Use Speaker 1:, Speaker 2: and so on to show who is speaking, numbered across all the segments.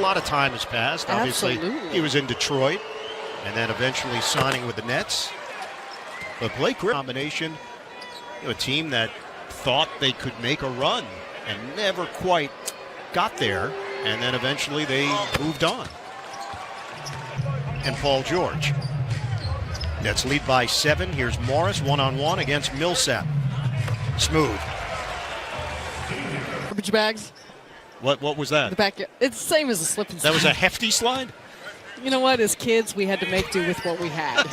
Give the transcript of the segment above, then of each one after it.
Speaker 1: lot of time has passed. Obviously,
Speaker 2: Absolutely.
Speaker 1: he was in Detroit and then eventually signing with the Nets. But Blake Griffin combination, a team that thought they could make a run and never quite got there, and then eventually they moved on. And Paul George. Nets lead by 7. Here's Morris one-on-one against Millsap. Smooth.
Speaker 2: Garbage bags.
Speaker 1: What was that?
Speaker 2: The backyard. It's the same as a slip and slide.
Speaker 1: That was a hefty slide?
Speaker 2: You know what? As kids, we had to make do with what we had.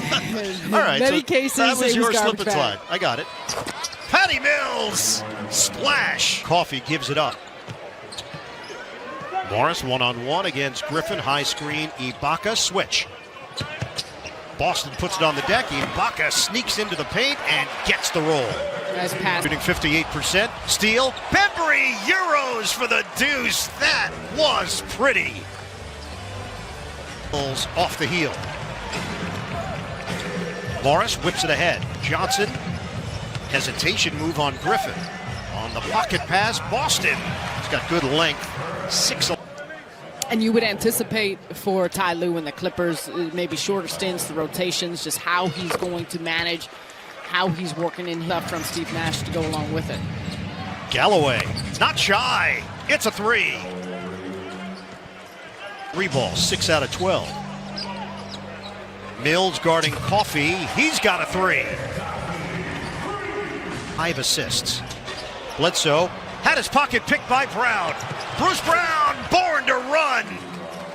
Speaker 1: All right.
Speaker 2: In many
Speaker 1: so
Speaker 2: cases,
Speaker 1: that was
Speaker 2: it
Speaker 1: your
Speaker 2: was
Speaker 1: slip
Speaker 2: garbage
Speaker 1: and
Speaker 2: bag.
Speaker 1: slide. I got it. Patty Mills! Splash! Coffee gives it up. Morris one-on-one against Griffin. High screen. Ibaka switch. Boston puts it on the deck. Ibaka sneaks into the paint and gets the roll.
Speaker 2: Nice pass.
Speaker 1: Shooting 58%. Steal. Bembry Euros for the deuce. That was pretty. Off the heel. Morris whips it ahead. Johnson. Hesitation move on Griffin. On the pocket pass, Boston. He's got good length. 6.
Speaker 2: And you would anticipate for Ty Lue and the Clippers, maybe shorter stints, the rotations, just how he's going to manage, how he's working in stuff from Steve Nash to go along with it.
Speaker 1: Galloway, not shy. It's a 3. 3 balls, 6 out of 12. Mills guarding Coffee. He's got a 3. 5 assists. Bledsoe had his pocket picked by Brown. Bruce Brown, born to run,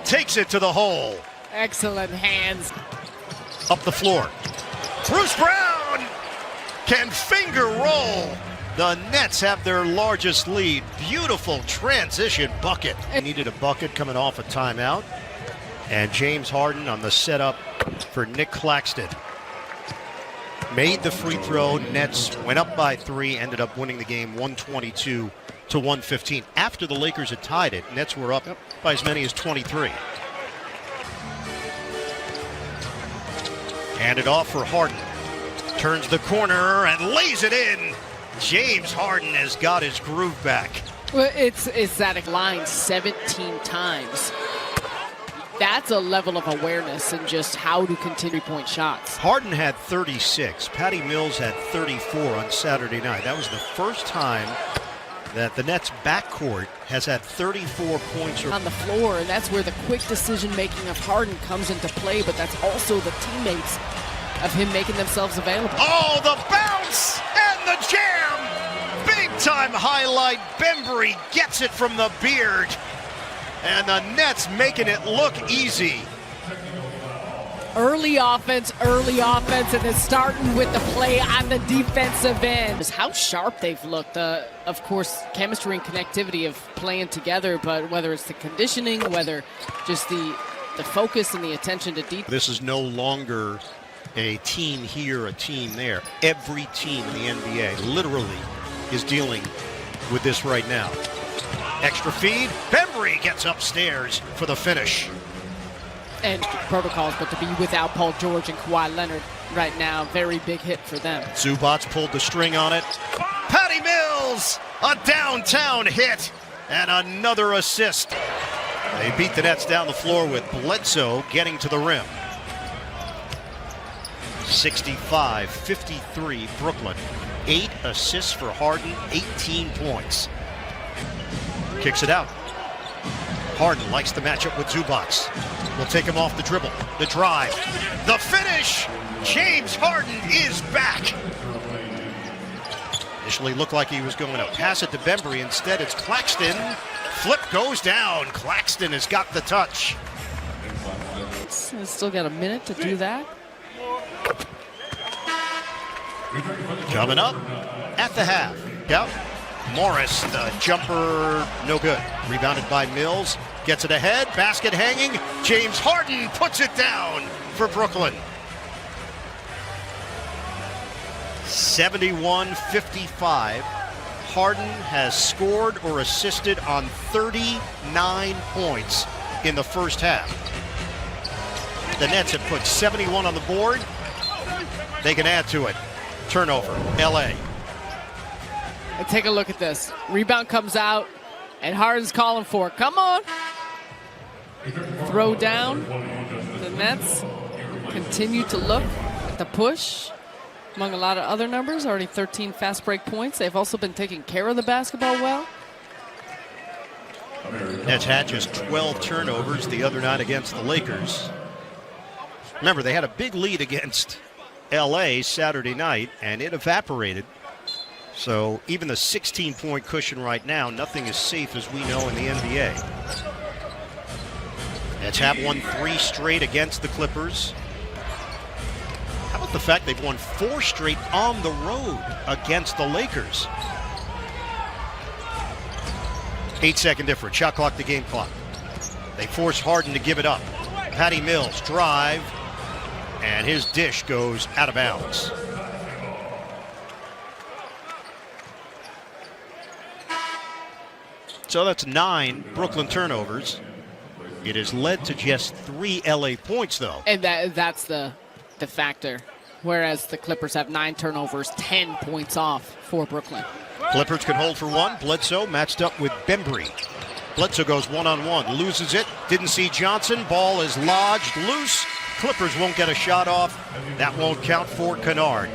Speaker 1: takes it to the hole.
Speaker 2: Excellent hands.
Speaker 1: Up the floor. Bruce Brown can finger roll. The Nets have their largest lead. Beautiful transition bucket. Needed a bucket coming off a timeout. And James Harden on the setup for Nick Claxton. Made the free throw. Nets went up by 3, ended up winning the game 122 to 115. After the Lakers had tied it, Nets were up by as many as 23. Handed off for Harden. Turns the corner and lays it in. James Harden has got his groove back.
Speaker 2: Well, it's that line 17 times. That's a level of awareness and just how to continue point shots.
Speaker 1: Harden had 36. Patty Mills had 34 on Saturday night. That was the first time that the Nets backcourt has had 34 points
Speaker 2: On the floor, and that's where the quick decision-making of Harden comes into play, but that's also the teammates of him making themselves available.
Speaker 1: Oh, the bounce and the jam! Big-time highlight. Bembry gets it from the beard. And the Nets making it look easy.
Speaker 2: Early offense, and then starting with the play on the defensive end. Just how sharp they've looked. Of course, chemistry and connectivity of playing together, but whether it's the conditioning, whether just the focus and the attention to detail.
Speaker 1: This is no longer a team here, a team there. Every team in the NBA literally is dealing with this right now. Extra feed. Bembry gets upstairs for the finish.
Speaker 2: And protocols, but to be without Paul George and Kawhi Leonard right now, very big hit for them.
Speaker 1: Zubats pulled the string on it. Patty Mills, a downtown hit, and another assist. They beat the Nets down the floor with Bledsoe getting to the rim. 65-53 Brooklyn. 8 assists for Harden, 18 points. Kicks it out. Harden likes the matchup with Zubats. Will take him off the dribble. The drive. The finish. James Harden is back. Initially looked like he was going to pass it to Bembry. Instead, it's Claxton. Flip goes down. Claxton has got the touch.
Speaker 2: Still got a minute to do that.
Speaker 1: Coming up at the half. Yep. Morris, the jumper, no good. Rebounded by Mills. Gets it ahead. Basket hanging. James Harden puts it down for Brooklyn. 71-55. Harden has scored or assisted on 39 points in the first half. The Nets have put 71 on the board. They can add to it. Turnover, LA.
Speaker 2: And take a look at this. Rebound comes out, and Harden's calling for it. Come on. throw down. The Nets continue to look at the push. Among a lot of other numbers, already 13 fast break points. They've also been taking care of the basketball well.
Speaker 1: Nets had just 12 turnovers the other night against the Lakers. Remember, they had a big lead against LA Saturday night, and it evaporated. So even the 16-point cushion right now, nothing is safe as we know in the NBA. Nets have won 3 straight against the Clippers. How about the fact they've won 4 straight on the road against the Lakers? 8-second difference. Shot clock to game clock. They force Harden to give it up. Patty Mills drive, and his dish goes out of bounds. So that's 9 Brooklyn turnovers. It has led to just 3 LA points, though.
Speaker 2: And that's the factor. Whereas the Clippers have 9 turnovers, 10 points off for Brooklyn.
Speaker 1: Clippers can hold for 1. Bledsoe matched up with Bembry. Bledsoe goes one-on-one, loses it. Didn't see Johnson. Ball is lodged loose. Clippers won't get a shot off. That won't count for Kennard.